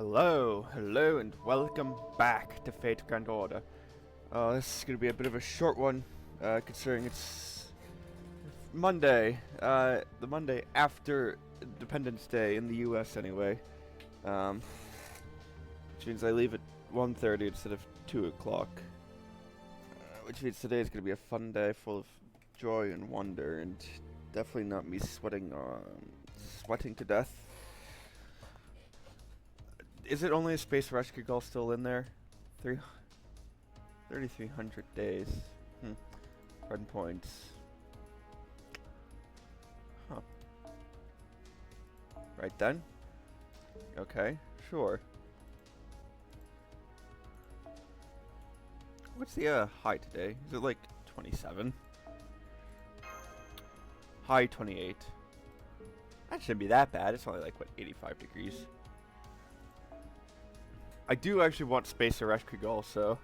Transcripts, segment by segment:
Hello, and welcome back to Fate Grand Order. This is going to be a bit of a short one, considering it's Monday, the Monday after Independence Day in the US anyway, which means I leave at 1:30 instead of 2 o'clock, which means today is going to be a fun day full of joy and wonder, and definitely not me sweating to death. Is it only a space rescue goal still in there? 3,300 days. Hard points. Huh. Right then. Okay, sure. What's the high today? Is it like 27? High 28. That shouldn't be that bad. It's only like, what, 85 degrees. I do actually want space rescue goal, so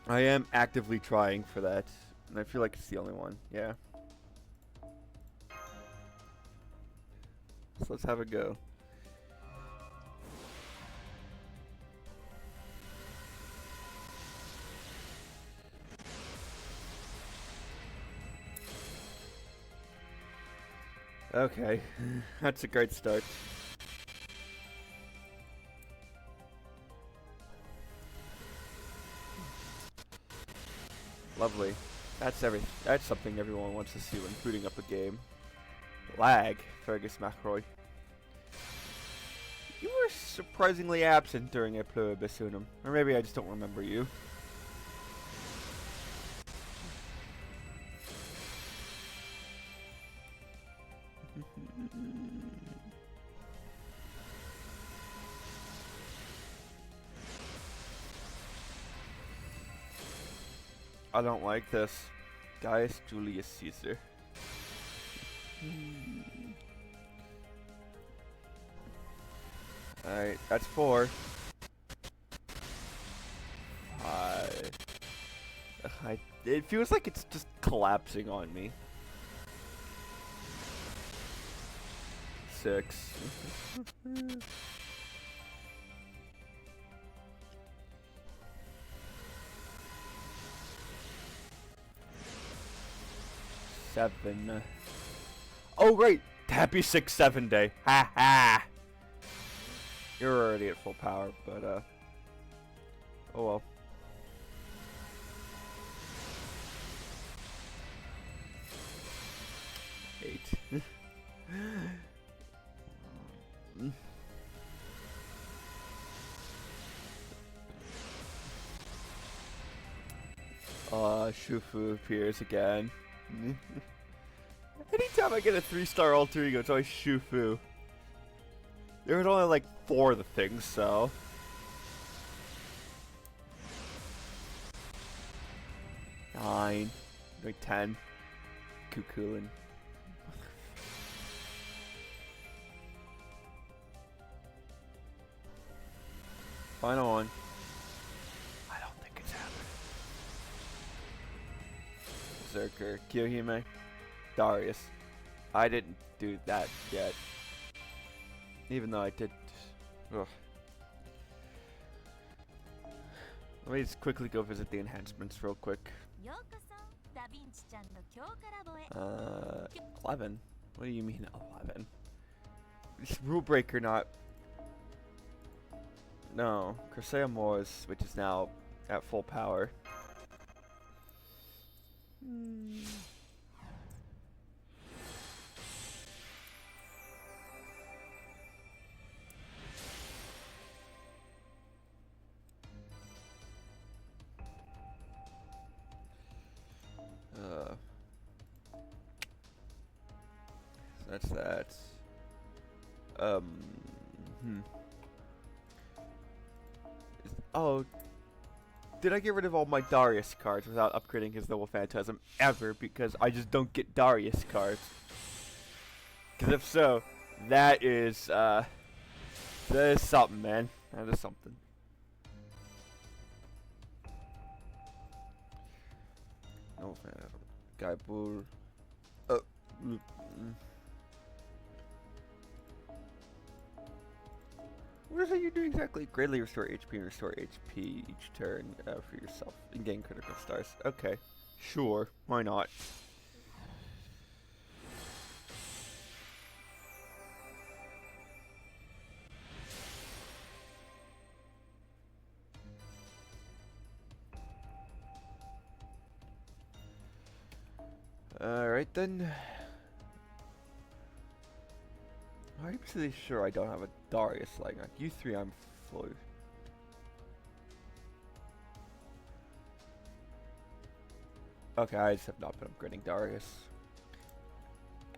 I am actively trying for that, and I feel like it's the only one. Yeah. So let's have a go. Okay, that's a great start. Lovely. That's something everyone wants to see when booting up a game. Lag, Fergus McRoy. You were surprisingly absent during a pluribus unum. Or maybe I just don't remember you. I don't like this. Gaius Julius Caesar. Alright, that's 4. 5. It feels like it's just collapsing on me. 6. 7. Oh, right! Happy 6-7 day. Ha ha! You're already at full power, but, oh well. Eight. Shufu appears again. Anytime I get a 3-star alter ego, it's always Shufu. There was only like 4 of the things, so. Nine. Like 10. Cuckooing. Final one. I don't think it's happening. Berserker. Kyohime. Darius. I didn't do that yet. Even though I did. Ugh. Let me just quickly go visit the enhancements real quick. 11? What do you mean 11? It's rule breaker, not. No. Crusade Moors, which is now at full power. That's that. Oh, did I get rid of all my Darius cards without upgrading his Noble Phantasm ever? Because I just don't get Darius cards. Because if so, that is something, man. That is something. Noble Phantasm. Gaibur. What is it you do exactly? Greatly restore HP and restore HP each turn for yourself and gain critical stars. Okay, sure, why not? Alright then. I'm pretty sure I don't have a Darius like that. You three I'm full. Okay, I just have not been upgrading Darius.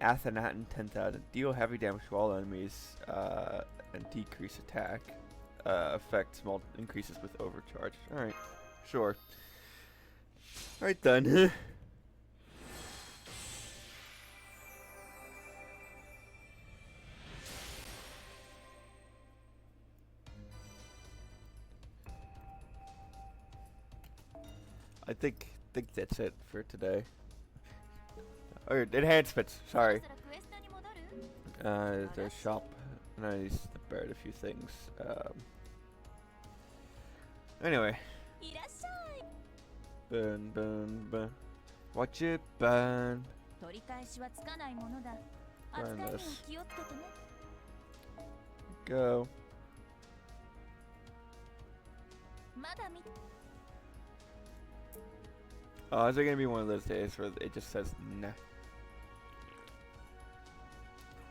Athanatin 10,000. Deal heavy damage to all enemies and decrease attack. Effect small increases with overcharge. Alright, sure. Alright then. I think that's it for today. Or enhancements, sorry. Their shop. And I used to bird a few things. Anyway. Burn, burn, burn. Watch it burn. Burn this. Go. Oh, is it gonna be one of those days where it just says nah?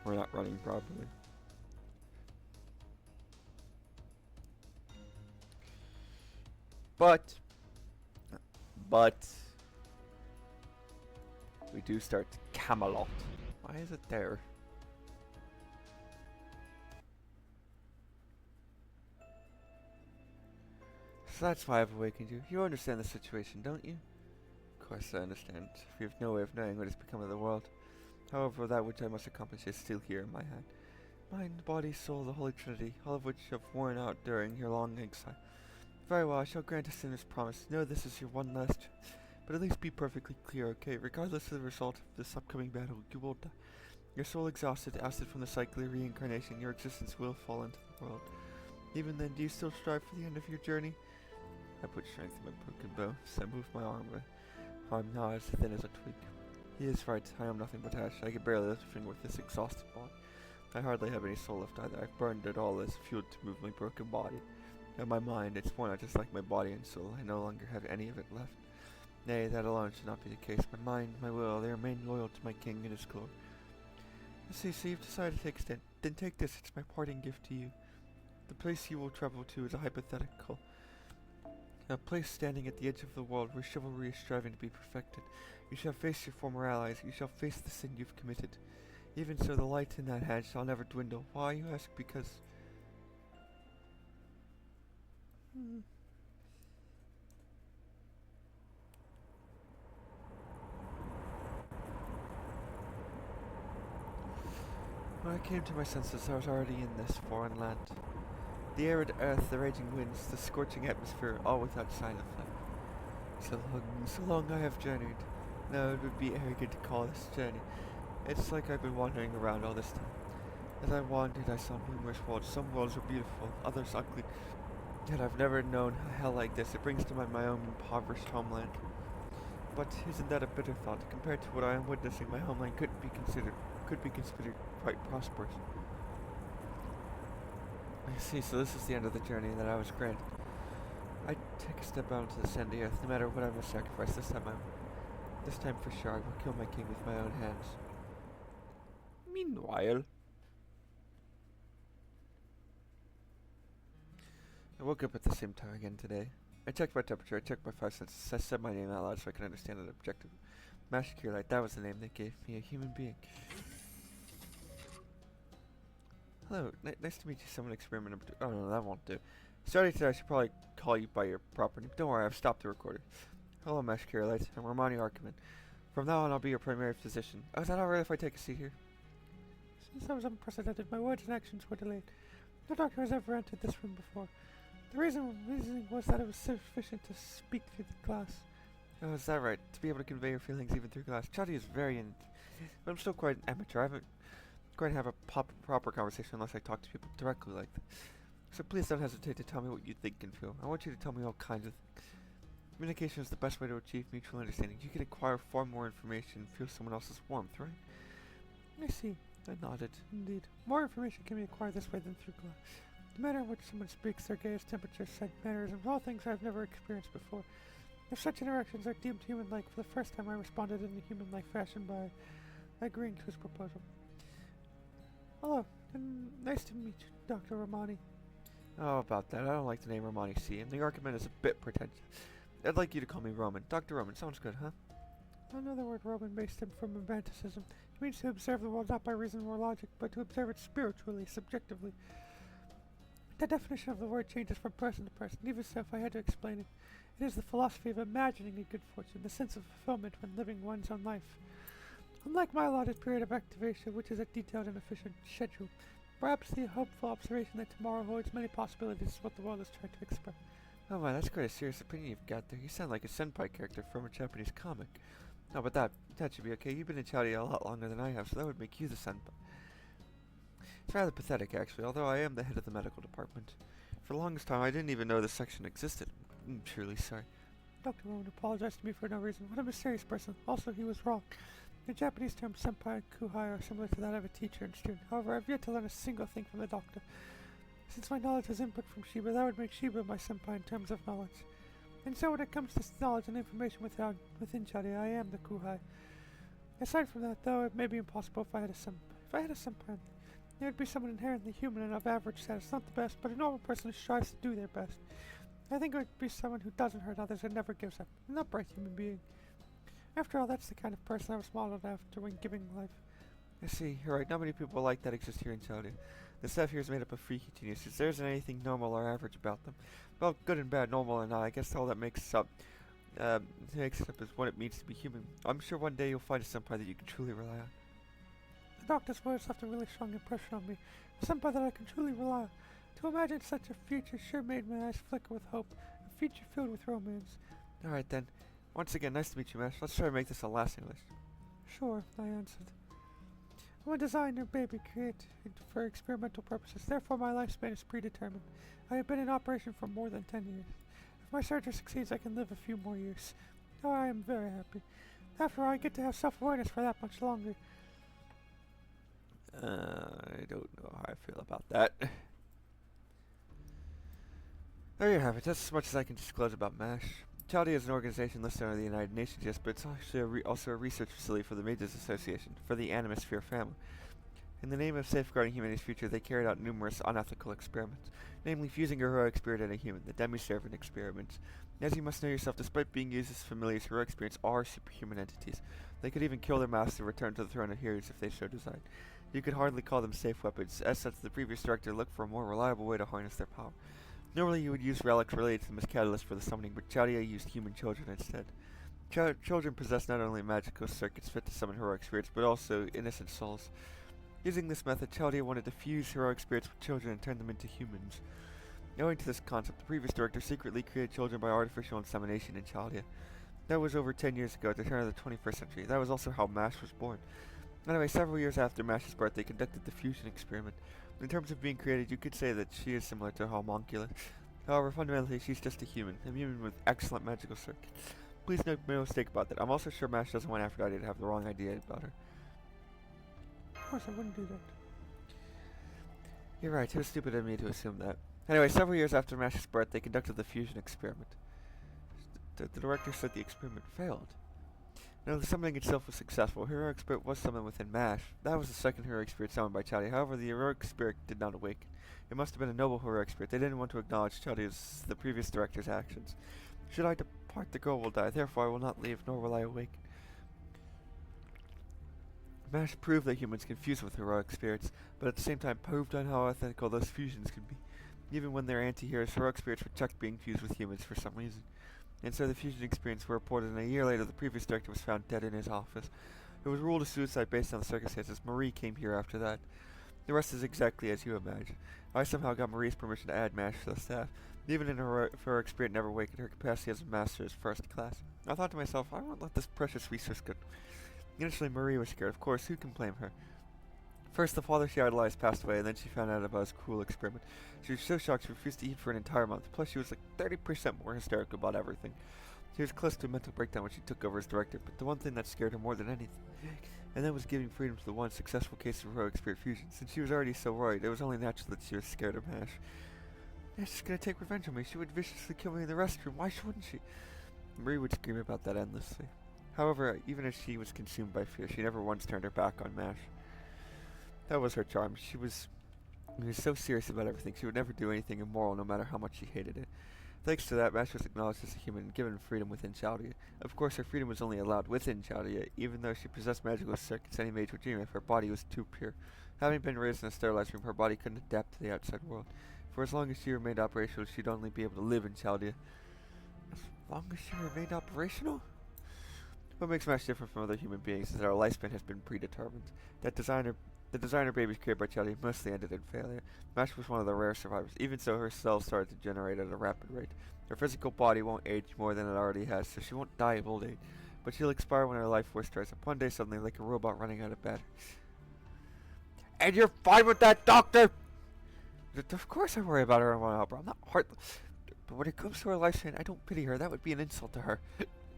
We're not running properly. But we do start Camelot. Why is it there? So that's why I've awakened you. You understand the situation, don't you? Of course I understand. We have no way of knowing what has become of the world. However, that which I must accomplish is still here in my hand. Mind, body, soul, the Holy Trinity, all of which have worn out during your long exile. Very well, I shall grant a sinner's promise. Know this is your one last chance. But at least be perfectly clear, okay? Regardless of the result of this upcoming battle, you will die. Your soul exhausted, ousted from the cycle of reincarnation, your existence will fall into the world. Even then, do you still strive for the end of your journey? I put strength in my broken bow, so I move my arm, but I'm now as thin as a twig. He is right, I am nothing but ash. I can barely lift a finger with this exhausted body. I hardly have any soul left either. I've burned it all as fuel to move my broken body. And my mind, it's worn out just like my body and soul. I no longer have any of it left. Nay, that alone should not be the case. My mind, my will, they remain loyal to my king and his glory. See, so you've decided to take a stand. Then take this, it's my parting gift to you. The place you will travel to is a hypothetical. A place standing at the edge of the world where chivalry is striving to be perfected. You shall face your former allies, you shall face the sin you've committed. Even so, the light in that hand shall never dwindle. Why, you ask? Because... When I came to my senses, I was already in this foreign land. The arid earth, the raging winds, the scorching atmosphere, all without sign of life. So long I have journeyed. No, it would be arrogant to call this journey. It's like I've been wandering around all this time. As I wandered, I saw numerous worlds. Some worlds were beautiful, others ugly. Yet I've never known a hell like this. It brings to mind my own impoverished homeland. But isn't that a bitter thought? Compared to what I am witnessing, my homeland could be considered quite prosperous. I see, so this is the end of the journey that I was granted. I take a step out into the sandy earth, no matter what I must sacrifice. This time for sure, I will kill my king with my own hands. Meanwhile, I woke up at the same time again today. I checked my temperature, I checked my 5 senses, I said my name out loud so I could understand it objectively. Master Curelight, that was the name they gave me, a human being. Hello, nice to meet you, someone experiment number 2. Oh no, that won't do. Starting today, I should probably call you by your proper name. Don't worry, I've stopped the recording. Hello, Master Curelight, I'm Romani Archiman. From now on, I'll be your primary physician. Oh, is that alright if I take a seat here? Since I was unprecedented, my words and actions were delayed. No doctor has ever entered this room before. The reasoning was that it was sufficient to speak through the glass. Oh, is that right? To be able to convey your feelings even through glass. Chadi is very but I'm still quite an amateur. I haven't going to have a proper conversation unless I talk to people directly like that. So please don't hesitate to tell me what you think and feel. I want you to tell me all kinds of things. Communication is the best way to achieve mutual understanding. You can acquire far more information and feel someone else's warmth, right? I see. I nodded. Indeed. More information can be acquired this way than through glass. The manner in which someone speaks, their gaze, temperature, scent, mannerisms, all things I've never experienced before. If such interactions are deemed human-like, for the first time I responded in a human-like fashion by agreeing to his proposal. Hello, and nice to meet you, Dr. Romani. Oh, about that. I don't like the name Romani C, and the argument is a bit pretentious. I'd like you to call me Roman. Dr. Roman, sounds good, huh? Another word Roman based him from romanticism. It means to observe the world not by reason or logic, but to observe it spiritually, subjectively. The definition of the word changes from person to person. Even so, if I had to explain it, it is the philosophy of imagining a good fortune, the sense of fulfillment when living one's own life. Unlike my allotted period of activation, which is a detailed and efficient schedule, perhaps the hopeful observation that tomorrow holds many possibilities is what the world is trying to express. Oh my, that's quite a serious opinion you've got there. You sound like a senpai character from a Japanese comic. No, but that should be okay. You've been in Chowdy a lot longer than I have, so that would make you the senpai. It's rather pathetic, actually, although I am the head of the medical department. For the longest time, I didn't even know this section existed. I'm truly sorry. Dr. Rowan apologized to me for no reason. What a mysterious person. Also, he was wrong. The Japanese terms senpai and kuhai are similar to that of a teacher and student. However, I've yet to learn a single thing from the doctor. Since my knowledge is input from Shiba, that would make Shiba my senpai in terms of knowledge. And so when it comes to knowledge and information within Chowdy, I am the kuhai. Aside from that, though, it may be impossible if I had a senpai. If I had a senpai, it would be someone inherently human and of average status, not the best, but a normal person who strives to do their best. I think it would be someone who doesn't hurt others and never gives up, an upright human being. After all, that's the kind of person I was modeled after when giving life. I see. You're right. Not many people like that exist here in Chowdy. The staff here is made up of freaky geniuses. There isn't anything normal or average about them. Well, good and bad, normal or not, I guess all that makes up is what it means to be human. I'm sure one day you'll find a senpai that you can truly rely on. The doctor's words left a really strong impression on me. A senpai that I can truly rely on. To imagine such a future sure made my eyes flicker with hope. A future filled with romance. Alright then. Once again, nice to meet you, Mash. Let's try to make this a lasting list. Sure, I answered. I'm a designer, baby, created for experimental purposes. Therefore, my lifespan is predetermined. I have been in operation for more than 10 years. If my surgery succeeds, I can live a few more years. Oh, I am very happy. After all, I get to have self-awareness for that much longer. I don't know how I feel about that. There you have it. That's as much as I can disclose about MASH. Chowdy is an organization listed under the United Nations, yes, but it's actually also a research facility for the Mages Association, for the Animosphere family. In the name of safeguarding humanity's future, they carried out numerous unethical experiments, namely fusing a heroic spirit and a human, the demi-servant experiments. As you must know yourself, despite being used as familiars, heroic spirits are superhuman entities. They could even kill their master and return to the throne of heroes if they so desired. You could hardly call them safe weapons, as such the previous director looked for a more reliable way to harness their power. Normally you would use relics related to them as catalysts for the summoning, but Chowdy used human children instead. Children possess not only magical circuits fit to summon heroic spirits, but also innocent souls. Using this method, Chowdy wanted to fuse heroic spirits with children and turn them into humans. Owing to this concept, the previous director secretly created children by artificial insemination in Chaldea. That was over 10 years ago, at the turn of the 21st century. That was also how MASH was born. Anyway, several years after MASH's birth, they conducted the fusion experiment. In terms of being created, you could say that she is similar to a homunculus. However, fundamentally, she's just a human with excellent magical circuits. Please make no mistake about that. I'm also sure MASH doesn't want Aphrodite to have the wrong idea about her. Of course, I wouldn't do that. You're right, it was stupid of me to assume that. Anyway, several years after MASH's birth, they conducted the fusion experiment. The director said the experiment failed. No, the summoning itself was successful. Heroic spirit was summoned within MASH. That was the second heroic spirit summoned by Chowdy. However, the heroic spirit did not awaken. It must have been a noble heroic spirit. They didn't want to acknowledge Chowdy's, the previous director's actions. Should I depart, the girl will die. Therefore, I will not leave, nor will I awaken. MASH proved that humans can fuse with heroic spirits, but at the same time proved on how ethical those fusions can be. Even when they're anti-heroes, heroic spirits reject being fused with humans for some reason. And so the fusion experience were reported, and a year later the previous director was found dead in his office. It was ruled a suicide based on the circumstances. Marie came here after that. The rest is exactly as you imagine. I somehow got Marie's permission to add MASH to the staff. Even in her heroic spirit never awakened, her capacity as a master is first class. I thought to myself, I won't let this precious resource go. Initially Marie was scared, of course, who can blame her? First, the father she idolized passed away, and then she found out about his cruel experiment. She was so shocked she refused to eat for an entire month. Plus, she was like 30% more hysterical about everything. She was close to a mental breakdown when she took over as director, but the one thing that scared her more than anything, and that was giving freedom to the one successful case of heroic spirit fusion. Since she was already so worried, it was only natural that she was scared of Mash. Mash is gonna take revenge on me. She would viciously kill me in the restroom. Why shouldn't she? Marie would scream about that endlessly. However, even as she was consumed by fear, she never once turned her back on Mash. That was her charm. She was so serious about everything. She would never do anything immoral, no matter how much she hated it. Thanks to that, Mash was acknowledged as a human and given freedom within Chaldea. Of course, her freedom was only allowed within Chaldea, even though she possessed magical circuits any mage would dream of. Her body was too pure. Having been raised in a sterilized room, her body couldn't adapt to the outside world. For as long as she remained operational, she'd only be able to live in Chaldea. As long as she remained operational? What makes Mash different from other human beings is that our lifespan has been predetermined. The designer babies created by Chaldea mostly ended in failure. Mash was one of the rare survivors. Even so, her cells started to generate at a rapid rate. Her physical body won't age more than it already has, so she won't die of old age. But she'll expire when her life force dries up. One day, suddenly, like a robot running out of batteries. And you're fine with that, Doctor? Of course I worry about her and want to help her. I'm not heartless. But when it comes to her lifespan, I don't pity her. That would be an insult to her.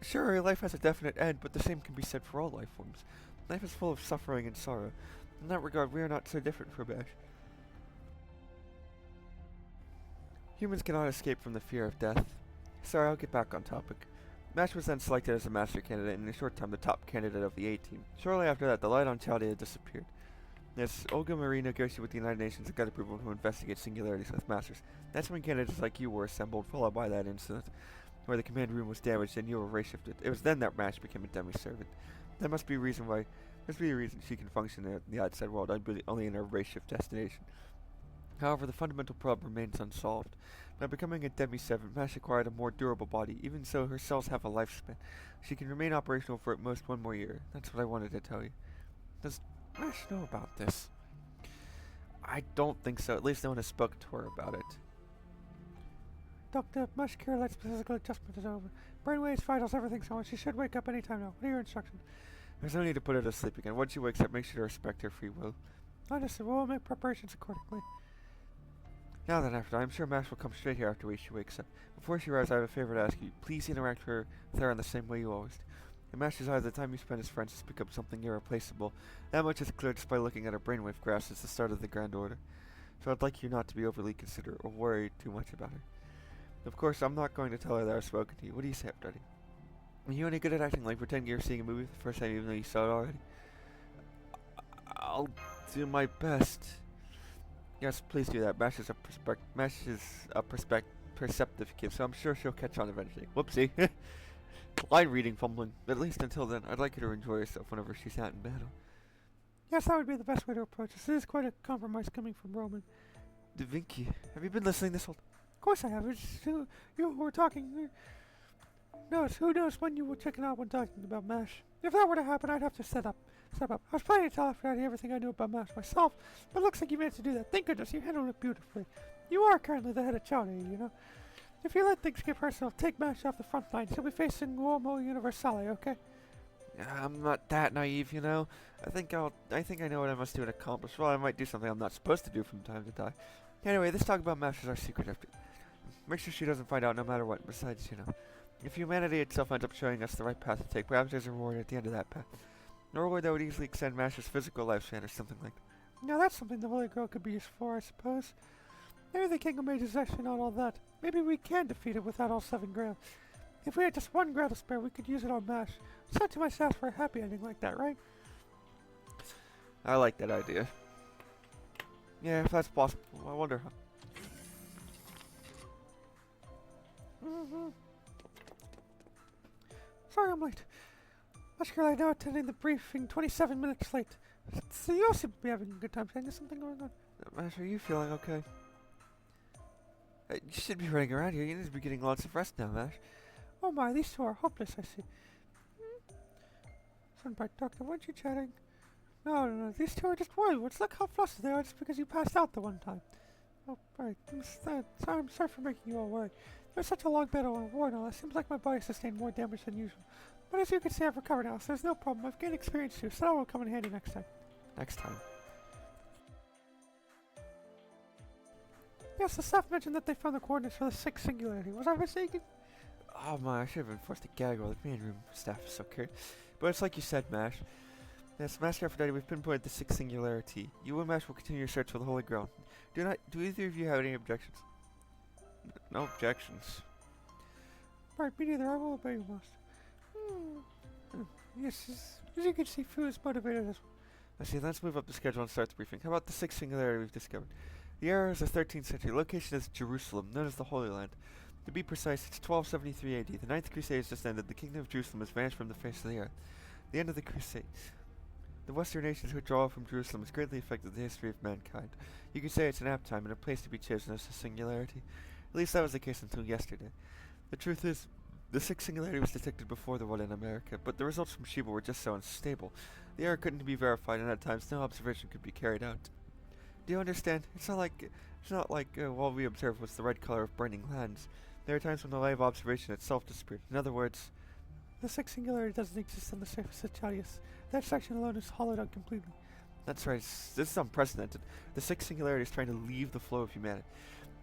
Sure, her life has a definite end, but the same can be said for all life forms. Life is full of suffering and sorrow. In that regard, we are not so different from Mash. Humans cannot escape from the fear of death. Sorry, I'll get back on topic. Mash was then selected as a master candidate, and in a short time the top candidate of the A-team. Shortly after that, the light on Chaldea disappeared. Yes, Olga Marie negotiated with the United Nations and got approval to investigate singularities with masters. That's when candidates like you were assembled, followed by that incident where the command room was damaged and you were ray-shifted. It was then that Mash became a demi-servant. That must be a reason she can function in the outside world, only in her ray-shift destination. However, the fundamental problem remains unsolved. By becoming a demi-servant, Mash acquired a more durable body. Even so, her cells have a lifespan. She can remain operational for at most 1 more year. That's what I wanted to tell you. Does Mash know about this? I don't think so. At least no one has spoken to her about it. Doctor, Mash Caroline's physical adjustment is over. Brainwaves, vitals, everything's on. She should wake up any time now. What are your instructions? There's no need to put her to sleep again. Once she wakes up, make sure to respect her free will. Understood. We'll make preparations accordingly. Now then, I'm sure Mash will come straight here after she wakes up. Before she arrives, I have a favor to ask you. Please interact with her in the same way you always do. In Mash's eyes, the time you spend as friends has become something irreplaceable. That much is clear just by looking at her brainwave graphs since the start of the Grand Order. So I'd like you not to be overly considerate or worry too much about her. Of course, I'm not going to tell her that I've spoken to you. What do you say, Daddy? Are you any good at acting like pretending you're seeing a movie for the first time even though you saw it already? I'll do my best. Yes, please do that. Mash is a perceptive kid, so I'm sure she'll catch on eventually. Whoopsie. Line reading fumbling. At least until then, I'd like her to enjoy herself whenever she's out in battle. Yes, that would be the best way to approach this. It is quite a compromise coming from Roman. Da Vinci, have you been listening this whole time? Of course I have. It's you who were talking. No, who knows when you were checking out when talking about MASH. If that were to happen, I'd have to step up. I was planning to tell Aphrodite everything I knew about MASH myself, but it looks like you managed to do that. Thank goodness, you handled it beautifully. You are currently the head of Chaldea, you know. If you let things get personal, take MASH off the front line. She'll be facing Uomo Universale, okay? I'm not that naive, you know. I think I know what I must do and accomplish. Well, I might do something I'm not supposed to do from time to time. Anyway, let's talk about MASH as our secret after. Make sure she doesn't find out no matter what. Besides, you know, if humanity itself ends up showing us the right path to take, perhaps there's a reward at the end of that path. A reward that would easily extend MASH's physical lifespan or something like that. Now that's something the Holy Grail could be used for, I suppose. Maybe the King of Mages is actually not all that. Maybe we can defeat it without all 7 Grail. If we had just 1 Grail to spare, we could use it on MASH. It's not too much to ask for a happy ending like that, right? I like that idea. Yeah, if that's possible. I wonder how. Sorry I'm late. Muscular now attending the briefing 27 minutes late. So you all seem to be having a good time. Is something going on? Mash, are you feeling okay? You should be running around here. You need to be getting lots of rest now, Mash. Oh my, these two are hopeless, I see. Sunbright Doctor, weren't you chatting? No, these two are just worrywoods. Look how flustered they are just because you passed out the one time. Oh, right. I'm sorry for making you all worry. There's such a long battle and war now. It seems like my body sustained more damage than usual. But as you can see, I've recovered now, so there's no problem. I've gained experience too, so that will come in handy next time. Next time. Yes, the staff mentioned that they found the coordinates for the sixth singularity. Was I mistaken? Oh my, I should have been forced to gag while the command room staff is so curious. But it's like you said, Mash. Yes, Master Aphrodite, we've pinpointed the sixth singularity. You and Mash will continue your search for the Holy Grail. Do either of you have any objections? No objections. Right, me neither. I will obey you, Master. Yes, as you can see, Fu is motivated as well. I see, let's move up the schedule and start the briefing. How about the sixth singularity we've discovered? The era is the 13th century. Location is Jerusalem, known as the Holy Land. To be precise, it's 1273 AD. The Ninth Crusade has just ended. The Kingdom of Jerusalem has vanished from the face of the earth. The end of the Crusades. The Western nations' withdrawal from Jerusalem has greatly affected the history of mankind. You could say it's an apt time and a place to be chosen as a singularity. At least that was the case until yesterday. The truth is, the sixth singularity was detected before the one in America, but the results from Sheba were just so unstable. The error couldn't be verified, and at times no observation could be carried out. Do you understand? It's not like what we observed was the red color of burning lands. There are times when the live observation itself disappeared. In other words, the sixth singularity doesn't exist on the surface of Chalius. That section alone is hollowed out completely. That's right. This is unprecedented. The sixth singularity is trying to leave the flow of humanity.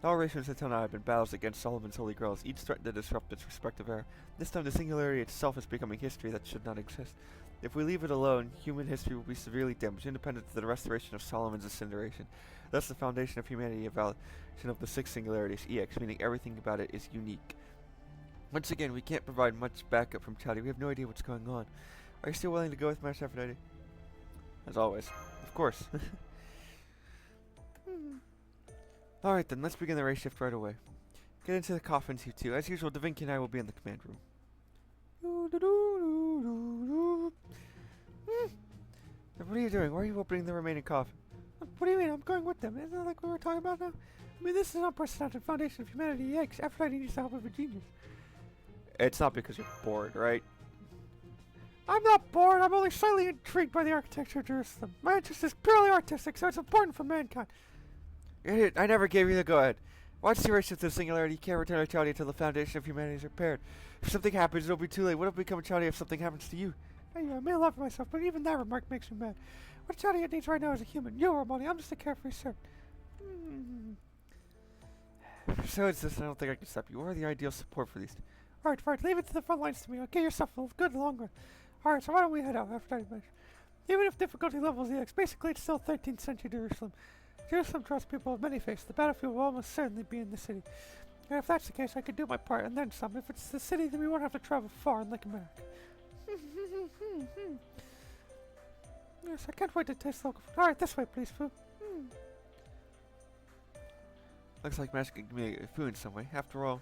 All races until now have been battles against Solomon's holy grails, each threatened to disrupt its respective era. This time the singularity itself is becoming history that should not exist. If we leave it alone, human history will be severely damaged, independent of the restoration of Solomon's incineration. Thus the foundation of humanity, evaluation of the sixth singularity is EX, meaning everything about it is unique. Once again, we can't provide much backup from Chowdy. We have no idea what's going on. Are you still willing to go with Master Aphrodite? As always. Of course. Alright then, let's begin the race shift right away. Get into the coffins, you two. As usual, Da Vinci and I will be in the command room. What are you doing? Why are you opening the remaining coffin? What do you mean? I'm going with them. Isn't that like we were talking about now? I mean, this is an unprecedented foundation of humanity. EX. Aphrodite needs the help of a genius. It's not because you're bored, right? I'm not bored. I'm only slightly intrigued by the architecture of Jerusalem. My interest is purely artistic, so it's important for mankind. Idiot, I never gave you the go-ahead. Once the race to the singularity, you can't return to Chowdy until the foundation of humanity is repaired. If something happens, it'll be too late. What will become of Chowdy if something happens to you? Hey, I may love myself, but even that remark makes me mad. What Chowdy needs right now is a human. You are money. I'm just a carefree servant. Besides this, I don't think I can stop you. You are the ideal support for these. Alright, leave it to the front lines to me. I'll get yourself a good long run. Alright, so why don't we head out after I measure? Even if difficulty levels EX, basically it's still 13th century Jerusalem. Jerusalem trusts people of many faiths. The battlefield will almost certainly be in the city. And if that's the case, I could do my part and then some. If it's the city, then we won't have to travel far in Lake America. Yes, I can't wait to taste local food. Alright, this way, please, Fu. Looks like Mash can give me a food in some way. After all,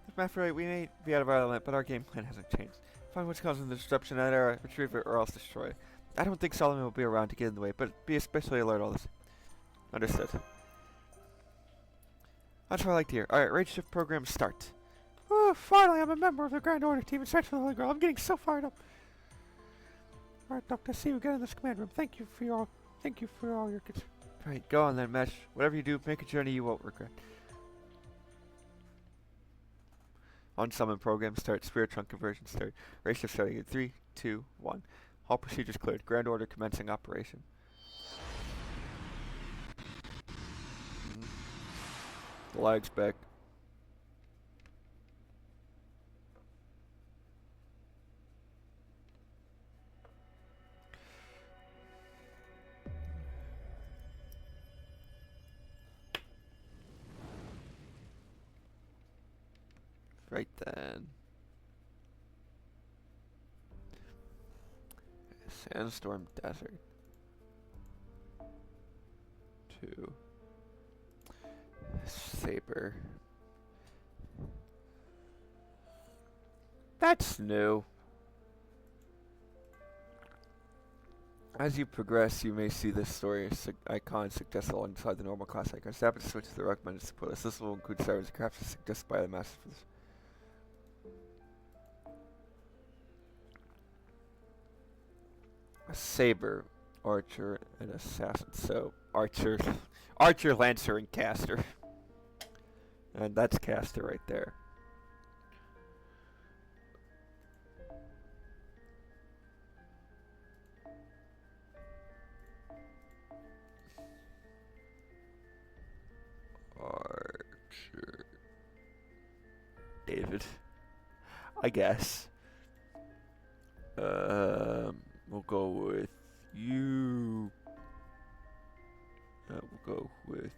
if Math right, we may be out of our element, but our game plan hasn't changed. Find what's causing the disruption in that era, retrieve it, or else destroy it. I don't think Solomon will be around to get in the way, but be especially alert all this. Understood. That's what I like to hear. Alright, raid shift program start. Oh, finally I'm a member of the Grand Order team in search for the Holy Grail. I'm getting so fired up. Alright, Doctor, see you again in this command room. Thank you for all your concern. Alright, go on then, Mesh. Whatever you do, make a journey you won't regret. On summon program start, spirit trunk conversion start. Race shift starting in 3, 2, 1. All procedures cleared. Grand Order commencing operation. The lag's back. Right then. Sandstorm Desert. 2. Saber. That's new. As you progress, you may see this story icon suggested alongside the normal class icons. Tap to switch to the recommended support list. This will include servers and crafts suggested by the master for this. A saber, archer, and assassin. So, archer, lancer, and caster. And that's caster right there. Archer. David. I guess. We'll go with you. We'll go with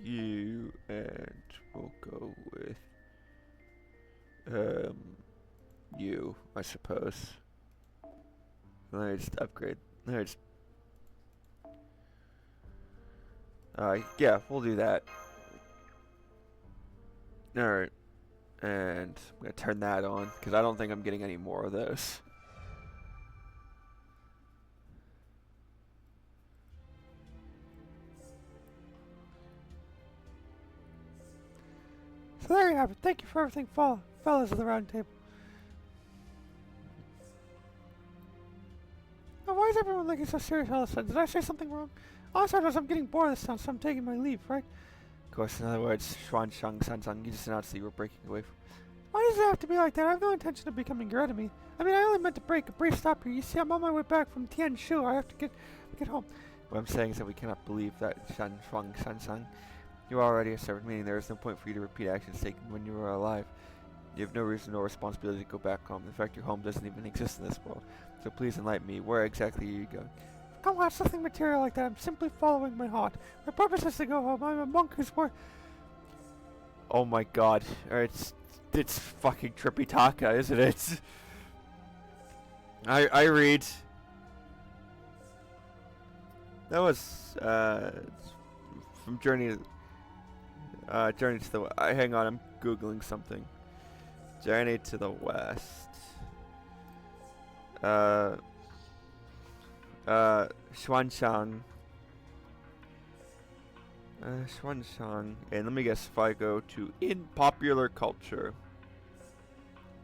you, and we'll go with you, I suppose. Let me just upgrade. Yeah, we'll do that. Alright. And I'm gonna turn that on, because I don't think I'm getting any more of those. So there you have it. Thank you for everything, fellas of the round table. Now, why is everyone looking so serious all of a sudden? Did I say something wrong? All I said was I'm getting bored of this town, so I'm taking my leave, right? Of course, in other words, Xuan Shang San Sang, you just announced that you were breaking away from... Why does it have to be like that? I have no intention of becoming your enemy. I mean, I only meant to break a brief stop here. You see, I'm on my way back from Tianshu. I have to get home. What I'm saying is that we cannot believe that Shan Shuang San Sang. You are already a servant, meaning there is no point for you to repeat actions taken when you were alive. You have no reason or responsibility to go back home. In fact, your home doesn't even exist in this world. So please enlighten me. Where exactly are you going? Don't watch nothing material like that. I'm simply following my heart. My purpose is to go home. I'm a monk who's worth... Oh my god. It's fucking Tripitaka, isn't it? I read. That was from Journey to the hang on, I'm googling something. Journey to the West. Xuanshang. Xuanshang. And let me guess if I go to in popular culture.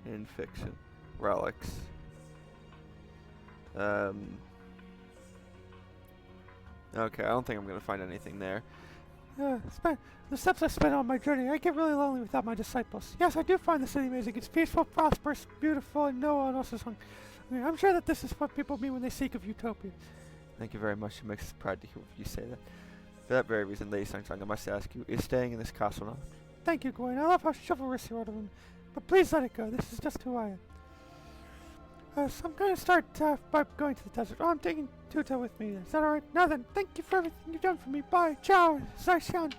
In fiction. Relics. Okay, I don't think I'm gonna find anything there. The steps I spent on my journey, I get really lonely without my disciples. Yes, I do find the city amazing. It's peaceful, prosperous, beautiful, and no one else is hungry. I'm sure that this is what people mean when they speak of utopia. Thank you very much. It makes us proud to hear you say that. For that very reason, Lady Sangsang, I must ask you, is staying in this castle now? Thank you, Gawain. I love how chivalrous you are to women. But please let it go. This is just who I am. So I'm going to start by going to the desert. Oh, I'm taking Tuta with me. Is that alright? Now then, thank you for everything you've done for me. Bye. Ciao. Zaishan.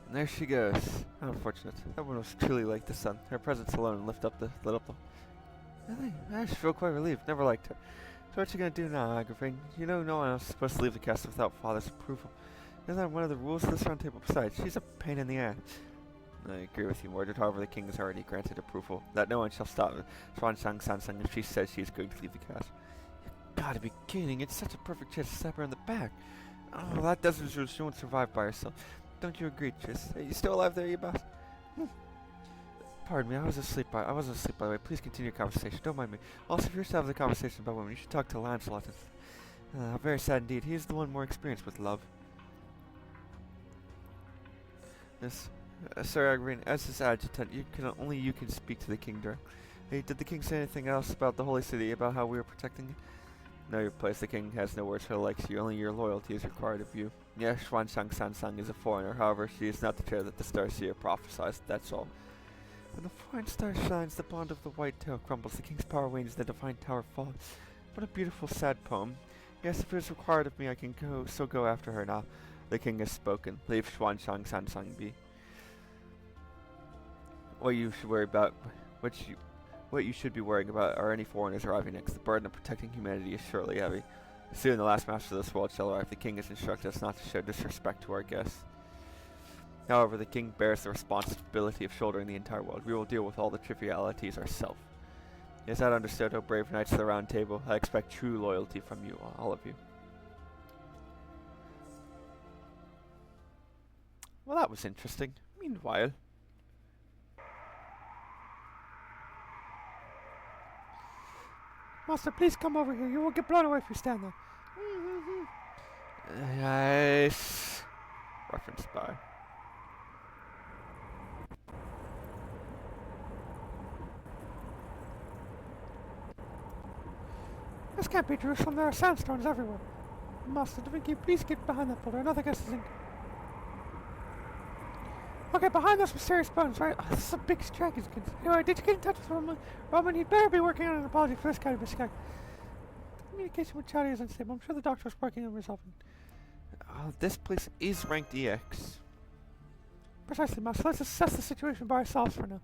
And there she goes. How unfortunate. That one was truly like the sun. Her presence alone lit up the... Really? I should feel quite relieved. Never liked her. So what you gonna do now, aggravating? You know no one else is supposed to leave the castle without father's approval. Isn't that one of the rules of this round table? Besides, she's a pain in the ass. I agree with you, Mordred. However, the king has already granted approval that no one shall stop Xuanshang Sansang if she says she is going to leave the castle. You gotta be kidding. It's such a perfect chance to slap her in the back. Oh, that doesn't show she won't survive by herself. Don't you agree, Tris? Are you still alive there, you boss? Pardon me, I wasn't asleep by the way. Please continue your conversation. Don't mind me. Also, if you're to have the conversation about women, you should talk to Lancelot. Very sad indeed. He is the one more experienced with love. Yes, Sir Agreen, as his adjutant, only you can speak to the king directly. Hey, did the king say anything else about the holy city, about how we were protecting it? No, your place. The king has no words for the likes of you. Only your loyalty is required of you. Yes, Xuanshang Sansang is a foreigner. However, she is not the chair that the Starseer prophesied. That's all. When the fine star shines, the bond of the white tail crumbles. The king's power wanes, the divine tower falls. What a beautiful, sad poem. Yes, if it is required of me, I can go. So go after her now. The king has spoken. Leave Xuanshang Sansang be. What you should worry about, what you should be worrying about are any foreigners arriving next. The burden of protecting humanity is surely heavy. Soon the last master of this world shall arrive. The king has instructed us not to show disrespect to our guests. However, the king bears the responsibility of shouldering the entire world. We will deal with all the trivialities ourselves. Is that understood, O brave knights of the round table? I expect true loyalty from you, all of you. Well, that was interesting. Meanwhile... Master, please come over here. You will get blown away if you stand there. Nice. Reference by. This can't be Jerusalem. There are sandstorms everywhere. Master, Davinci, please get behind that pillar. Another guest is in. Okay, behind those mysterious bones, right? Oh, this is a big dragon. Anyway, did you get in touch with Roman? Roman, he'd better be working on an apology for this kind of mistake. Communication with Chowdy is unstable. I'm sure the doctor's working on resolving. This place is ranked EX. Precisely, Mouse. Let's assess the situation by ourselves for now.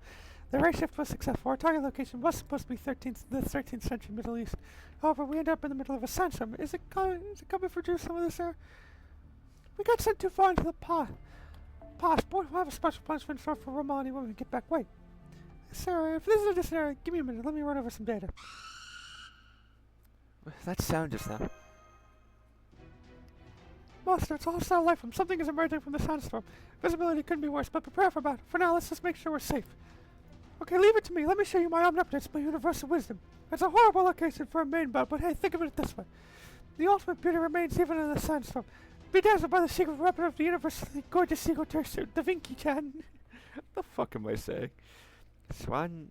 The ray shift was successful. Our target location was supposed to be the 13th century Middle East. However, we ended up in the middle of a sandstorm. Is it coming for some of this air? We got sent too far into the past. Boy, we'll have a special punishment for Romani when we get back. Wait. Sarah, if this is a distant area, give me a minute. Let me run over some data. That sound just now. Monster, it's a hostile life form. Something is emerging from the sandstorm. Visibility couldn't be worse, but prepare for battle. For now, let's just make sure we're safe. Okay, leave it to me. Let me show you my omnipotence, my universal wisdom. It's a horrible location for a main battle, but hey, think of it this way. The ultimate beauty remains even in the sandstorm. Be dazzled by the secret weapon of the universally gorgeous egoter suit, Da Vinci-chan. What the fuck am I saying? Swan-chan.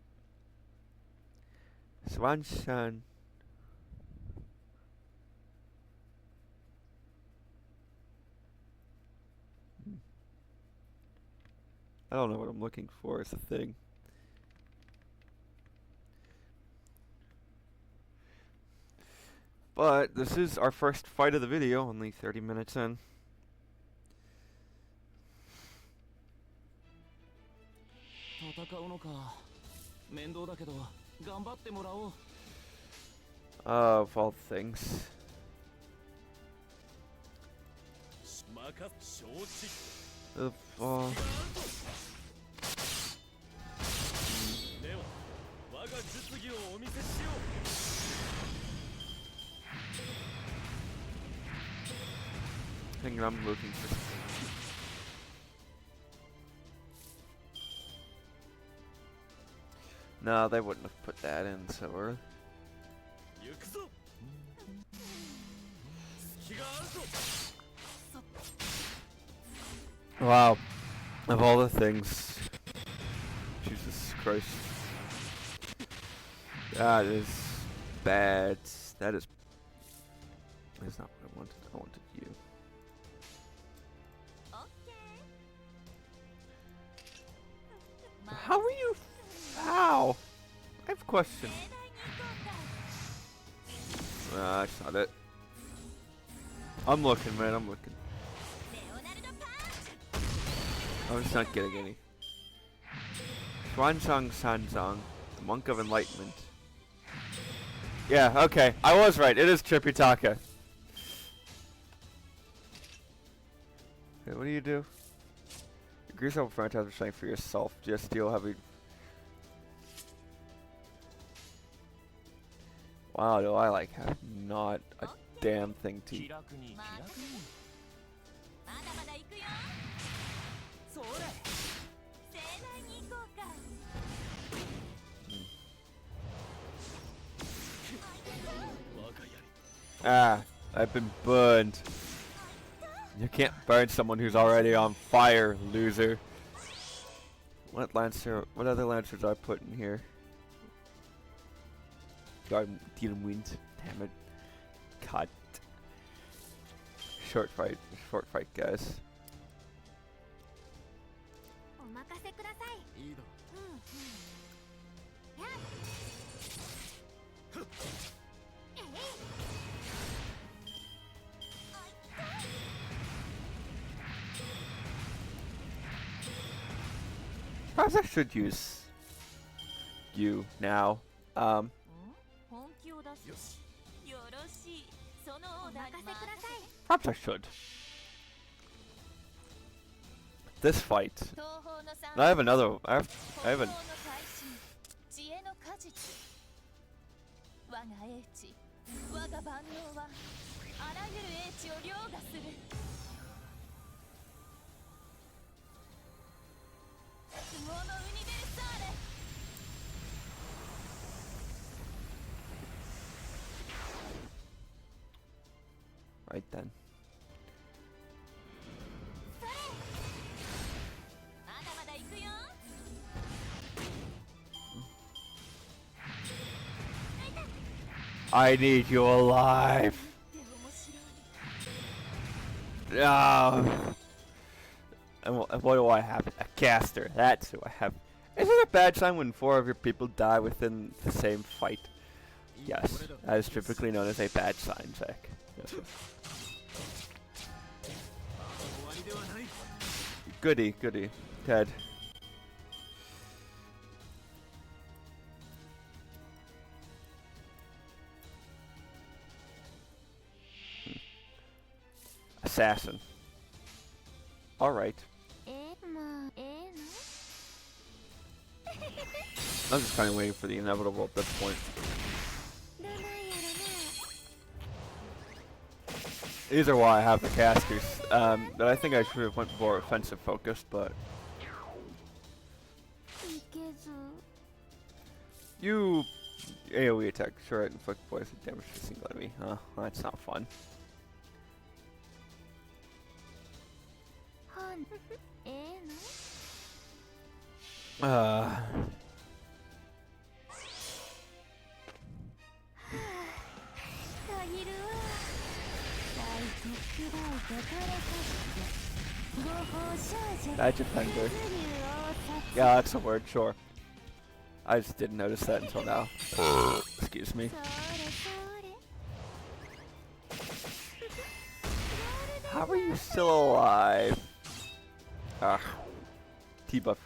I don't know what I'm looking for, it's a thing. But this is our first fight of the video, only 30 minutes in. Of all things. Of all... I think I'm looking for... No, they wouldn't have put that in so early. Wow. Of all the things. Jesus Christ. That is bad. That is not what I wanted. I wanted you. How are you? How? I have a question. That's not it. I'm looking, man. I'm looking. I'm just not getting any. Xuanzang Sanzang, the Monk of Enlightenment. Yeah, okay. I was right. It is Tripitaka. Okay, what do you do? Increase over franchise strength for yourself. Just deal heavy. Wow, do I like have not a damn thing to eat. Ah, I've been burned. You can't burn someone who's already on fire, loser. What other lancer did I put in here? Didn't win. Damn it. God. Short fight, guys. Perhaps I should use you now. Perhaps I should. This fight. And I have another. I have an. Right then. I need you alive. And what do I have? A caster. That's who I have. Is it a bad sign when 4 of your people die within the same fight? Yes. That is typically known as a bad sign, Zach. Yes, yes. Goody, goody. Ted. Assassin. Alright. I'm just kind of waiting for the inevitable at this point. These are why I have the casters. But I think I should have went more offensive focused, but... You... AoE attack, sure, inflict poison damage to a single enemy. Huh, well, that's not fun. Badge offender. Yeah, that's a word, sure. I just didn't notice that until now. Excuse me. How are you still alive? Ah. T-buff.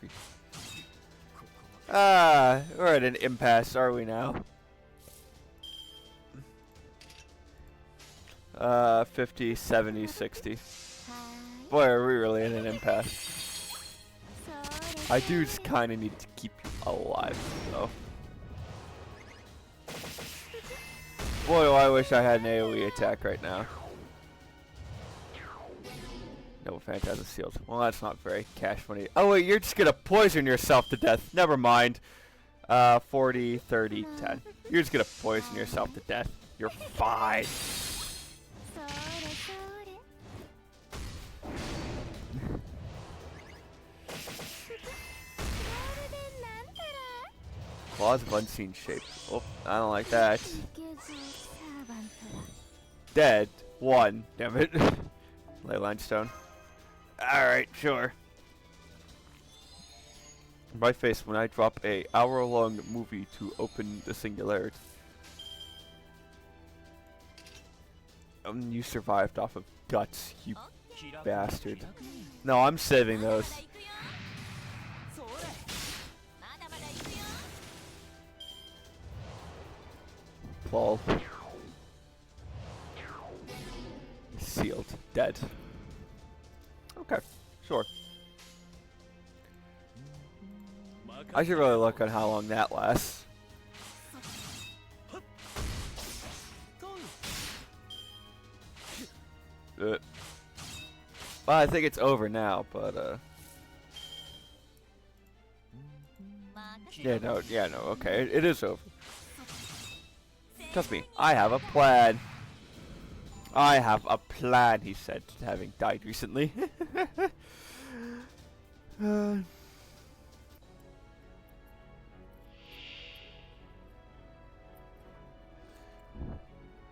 Ah, we're at an impasse, are we now? 50, 70, 60. Boy, are we really in an impasse. I do just kind of need to keep you alive, though. Boy, do I wish I had an AoE attack right now. No Phantasm Seals. Well, that's not very cash money. Oh, wait, you're just gonna poison yourself to death. Never mind. 40, 30, 10. You're just gonna poison yourself to death. You're fine. Claws of unseen shape. Oh, I don't like that. Dead. 1. Damn it. Leyline stone. Alright, sure. My face when I drop a hour-long movie to open the singularity. You survived off of guts, you bastard. No, I'm saving those. Lol. Sealed. Dead. Okay, sure. I should really look at how long that lasts. Well, I think it's over now, but yeah, no, okay, it is over. Trust me, I have a plan. I have a plan, he said, having died recently.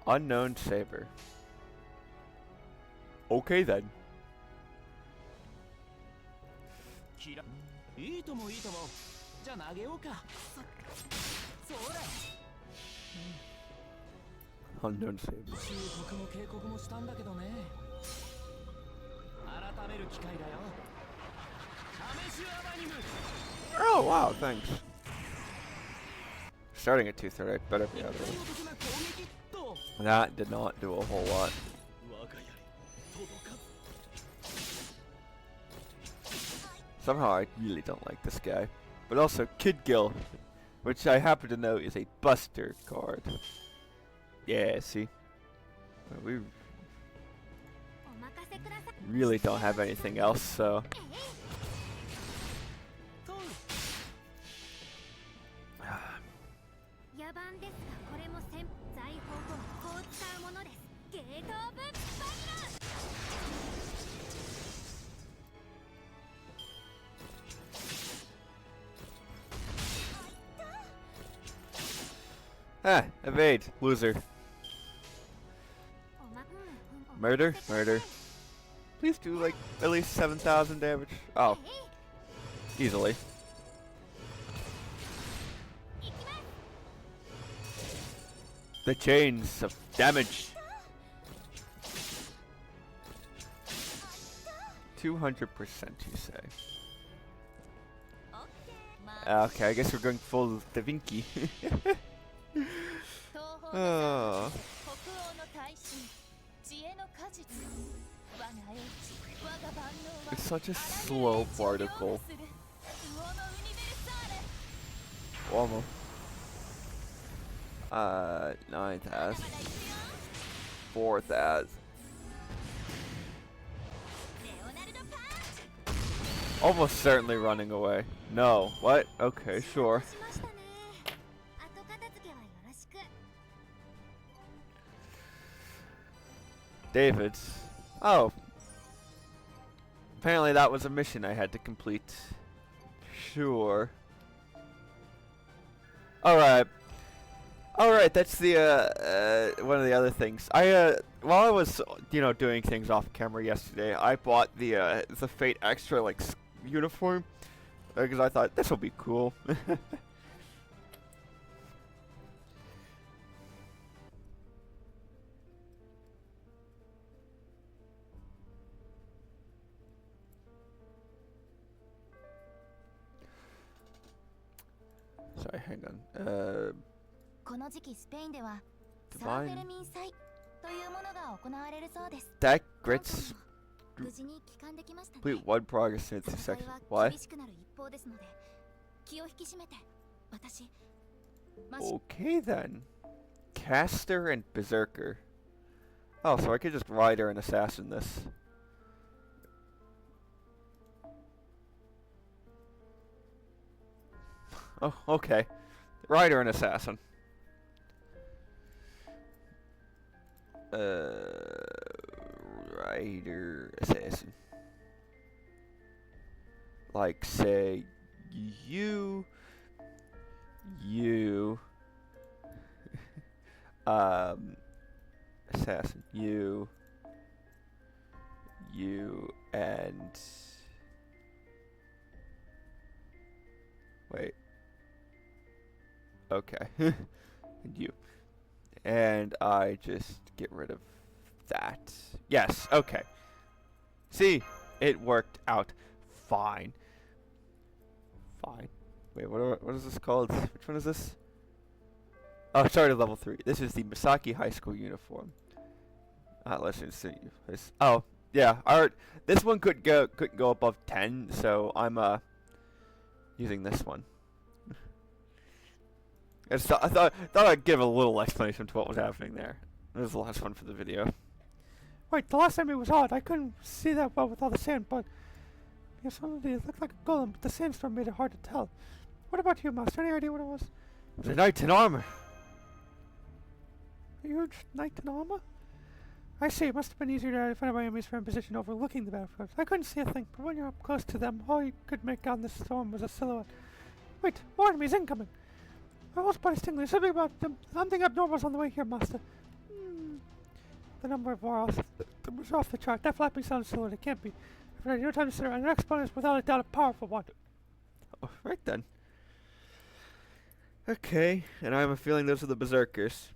Unknown saber. Okay then. Unknown saber. Oh wow, thanks. Starting at 2:30, better be out of it. That did not do a whole lot. Somehow I really don't like this guy. But also Kid Gill, which I happen to know is a Buster card. Yeah, see? We really don't have anything else, so... Evade, loser. Murder, murder. Please do like at least 7,000 damage. Oh, easily. The chains of damage. 200%, you say? Okay, I guess we're going full Da Vinci. Oh. It's such a slow particle. Almost. 9,000. 4,000. Almost certainly running away. No. What? Okay, sure. David's. Oh. Apparently that was a mission I had to complete. Sure. Alright. Alright, that's the, one of the other things. While I was, doing things off camera yesterday, I bought the Fate Extra, like, uniform. Because I thought, this will be cool. Sorry, hang on. Divine. Deck grits. Complete one progress in this section. What? Okay then. Caster and Berserker. Oh, so I could just Rider and Assassin this. Oh, okay. Rider and Assassin. Rider, Assassin. Like, say, you, Assassin, you, and, wait. Okay. And you. And I just get rid of that. Yes, okay. See? It worked out fine. Fine. Wait, what is this called? Which one is this? Oh, sorry, level 3. This is the Misaki High School uniform. Let's just see. Oh, yeah. This one couldn't go above 10, so I'm using this one. I thought I'd give a little explanation to what was happening there. It was the last one for the video. Wait, the last time it was odd. I couldn't see that well with all the sand, but it looked like a golem, but the sandstorm made it hard to tell. What about you, Master? Any idea what it was? The knight in armor. A huge knight in armor? I see. It must have been easier to identify my enemies from a position overlooking the battlefield. I couldn't see a thing, but when you're up close to them, all you could make out in the storm was a silhouette. Wait, more enemies incoming! My whole body's tingling. Something about something abnormal is on the way here, Master. The number of varals was off the chart. That flapping sound silhouette. It can't be. I've had no time to sit around. An exponent is without a doubt a powerful one. Oh, right then. Okay, and I have a feeling those are the Berserkers.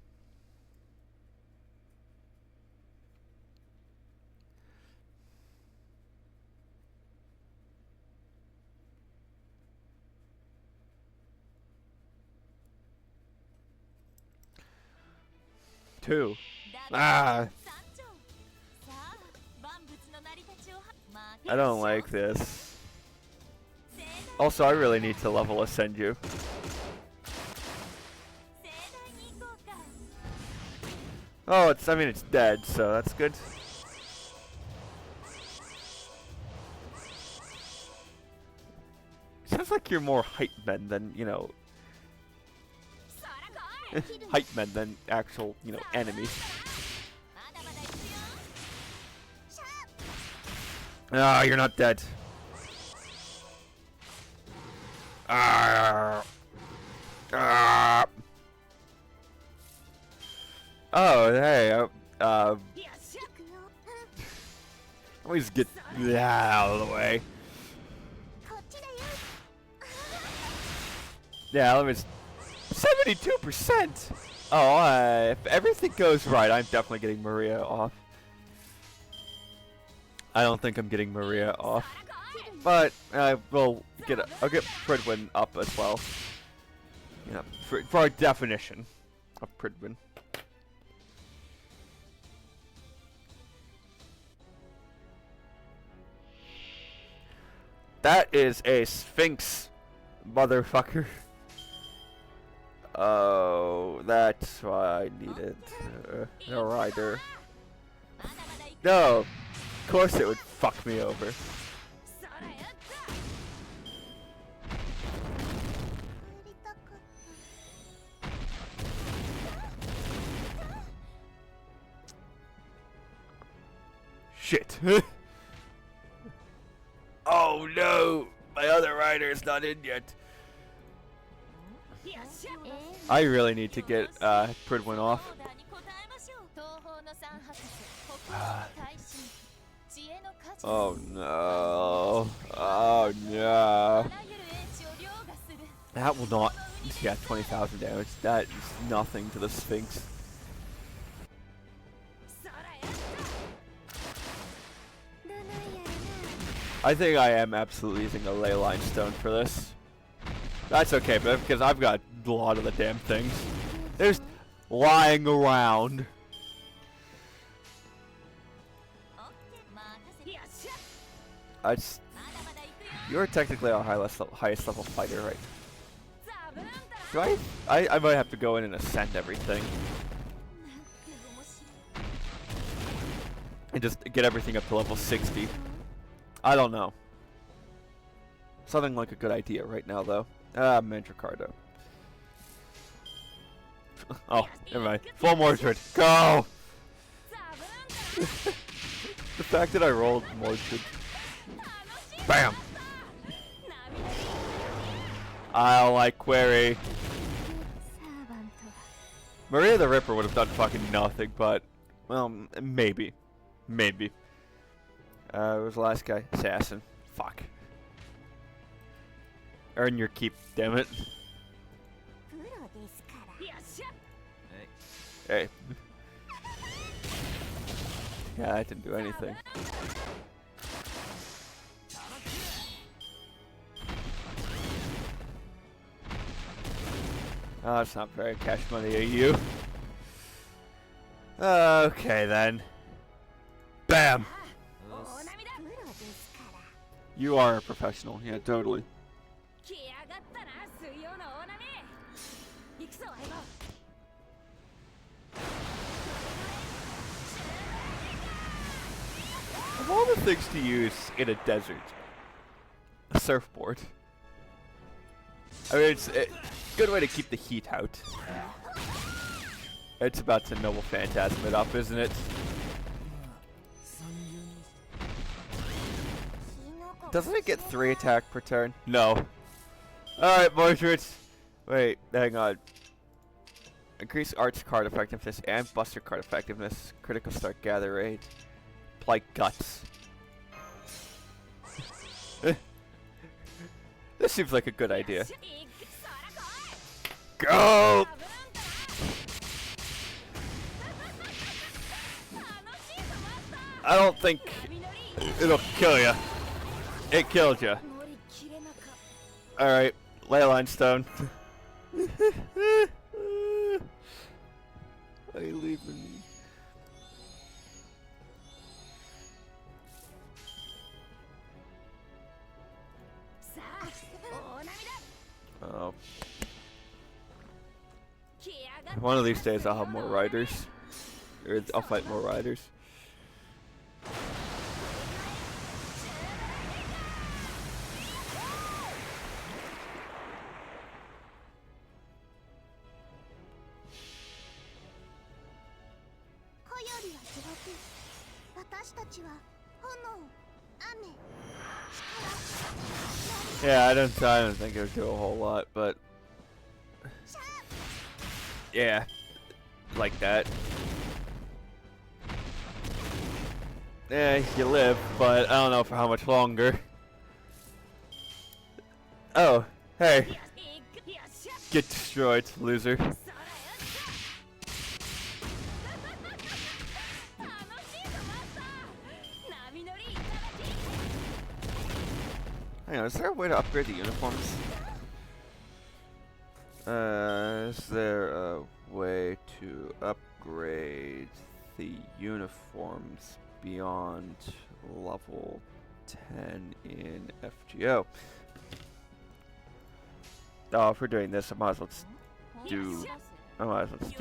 Two. Ah! I don't like this. Also, I really need to level ascend you. Oh, I mean, it's dead, so that's good. Sounds like you're more hype men than, hype men than actual, enemies. Ah, you're not dead. Ah. Ah. Oh, hey. Always get that out of the way. Yeah, let me. 72%. Oh, if everything goes right, I'm definitely getting Maria off. I don't think I'm getting Maria off, but I'll get Pridwin up as well. You know, for our definition of Pridwin. That is a Sphinx, motherfucker. Oh, that's why I needed a rider. No, of course it would fuck me over. Shit. Oh no, my other rider is not in yet. I really need to get Pridwin off. Oh no. Oh no. That will not. Yeah, 20,000 damage. That is nothing to the Sphinx. I think I am absolutely using a ley line stone for this. That's okay, but because I've got a lot of the damn things. They're just lying around. You're technically our highest level fighter, right? Do I might have to go in and ascend everything. And just get everything up to level 60. I don't know. Something like a good idea right now, though. Mandracardo. Oh, never mind. Full Mordred. Go! The fact that I rolled Mordred. Bam! I don't like Query. Maria the Ripper would have done fucking nothing, but, well, maybe. Maybe. Who was the last guy? Assassin. Fuck. Earn your keep, damn it. Hey. Yeah, that didn't do anything. Oh, it's not very cash money, are you? Okay then. Bam! You are a professional, yeah, totally. Of all the things to use in a desert, a surfboard. I mean, it's a good way to keep the heat out. It's about to Noble Phantasm it up, isn't it? Doesn't it get 3 attack per turn? No. Alright, Mordred. Wait, hang on. Increase Arch card effectiveness and Buster card effectiveness. Critical start gather rate. Apply Guts. This seems like a good idea. Go! I don't think it'll kill you. It killed you. Alright, Leyline Stone. Are you leaving me? Oh. One of these days I'll have more riders. Or I'll fight more riders. Yeah, I don't think it would do a whole lot, but yeah, like that. You live, but I don't know for how much longer. Oh, hey. Get destroyed, loser. Hang on, is there a way to upgrade the uniforms? Is there a way to upgrade the uniforms beyond level 10 in FGO? Oh, if we're doing this, I might as well just do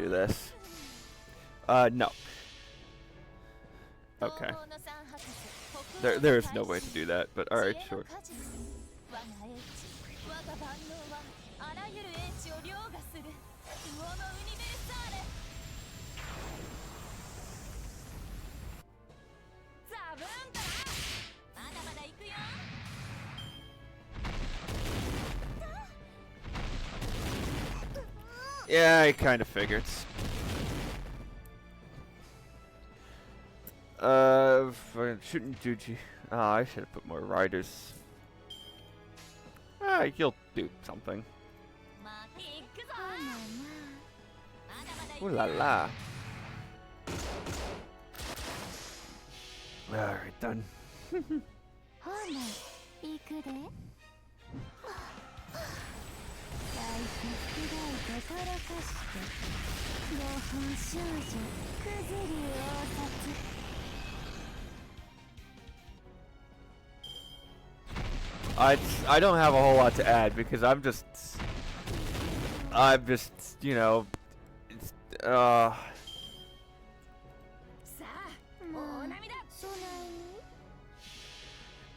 this. No. Okay. There is no way to do that, but alright, sure. Yeah, I kind of figured. For shooting Juji. Ah, I should have put more riders. Ah, you'll do something. Ooh la la. Alright, done. I don't have a whole lot to add because I'm just you know, it's, so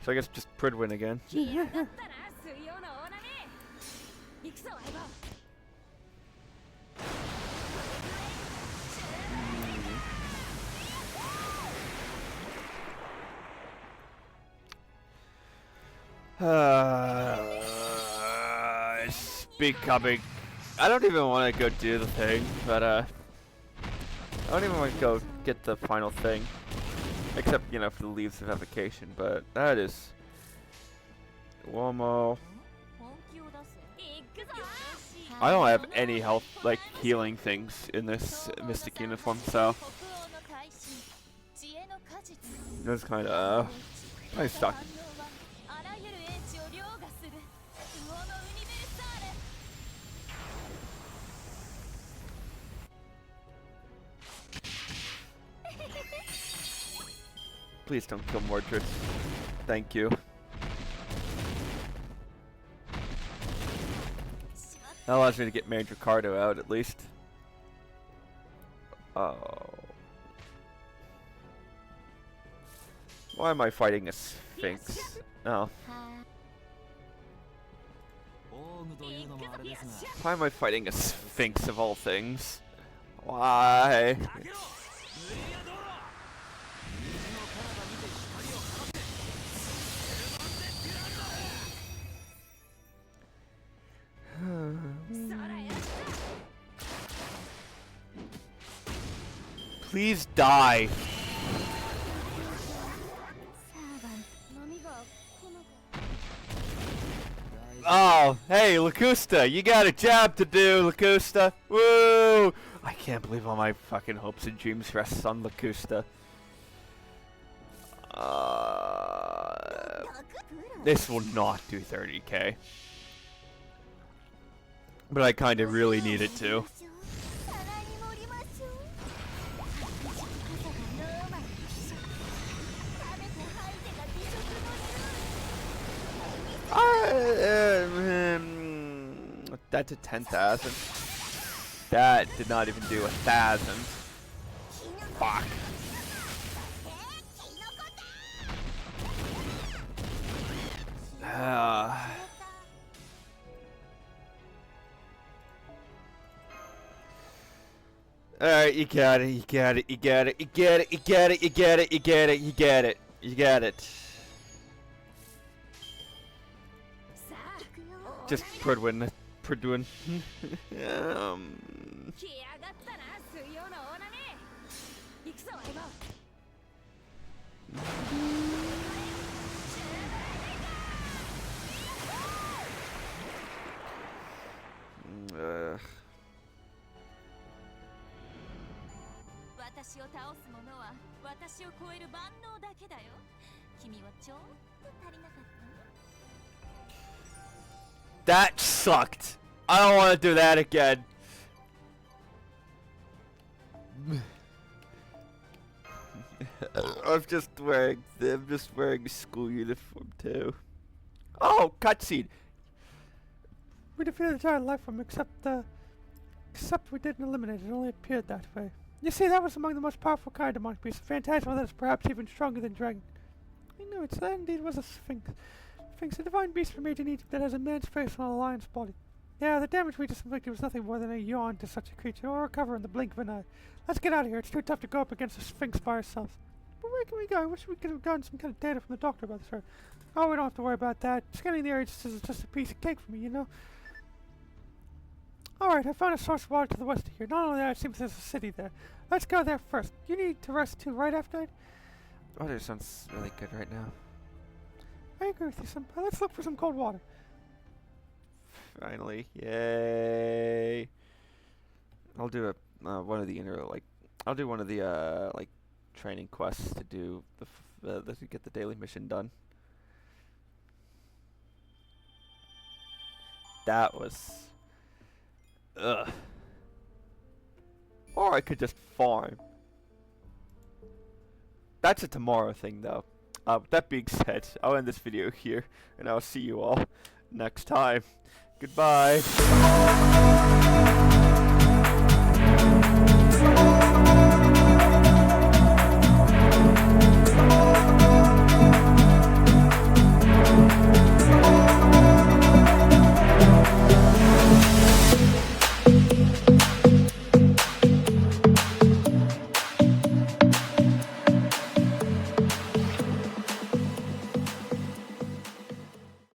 I guess just Pridwin again. It's becoming. I don't even want to go do the thing, but I don't even want to go get the final thing, except you know for the leaves of evocation. But that is Uomo. I don't have any health like healing things in this mystic uniform, so that's kind of I suck. Please don't kill Mordred. Thank you. That allows me to get Mary Ricardo out at least. Oh. Why am I fighting a Sphinx? Oh. Why am I fighting a Sphinx of all things? Why? Please die. Oh, hey, Lacusta, you got a job to do, Lacusta. Woo! I can't believe all my fucking hopes and dreams rests on Lacusta. This will not do 30k. But I kind of really need it to. That's a 10,000. That did not even do 1,000. Fuck. Alright, you got it, you got it, you got it, you get it, you get it, you get it, you get it, you get it, you got it. Just Pridwin. 私を倒す者は私を超える万能だけだよ。君はちょっと足りなかったね。 That sucked. I don't want to do that again. I'm just wearing school uniform too. Oh, cutscene. We defeated the giant life form, except we didn't eliminate it. It only appeared that way. You see, that was among the most powerful kind of demonic beasts. A phantasmal that is perhaps even stronger than dragon. I know, that indeed was a sphinx. Sphinx, a divine beast from ancient Egypt that has a man's face on a lion's body. Yeah, the damage we just inflicted was nothing more than a yawn to such a creature. We'll recover in the blink of an eye. Let's get out of here. It's too tough to go up against a sphinx by ourselves. But where can we go? I wish we could have gotten some kind of data from the doctor about this hurt. Oh, we don't have to worry about that. Scanning the area is just a piece of cake for me, you know? Alright, I found a source of water to the west of here. Not only that, it seems there's a city there. Let's go there first. You need to rest too, right after that? Water sounds really good right now. I agree with you, Senpai. Let's look for some cold water. Finally, yay! I'll do one of the training quests to do to get the daily mission done. That was, ugh. Or I could just farm. That's a tomorrow thing, though. With that being said, I'll end this video here, and I'll see you all next time. Goodbye.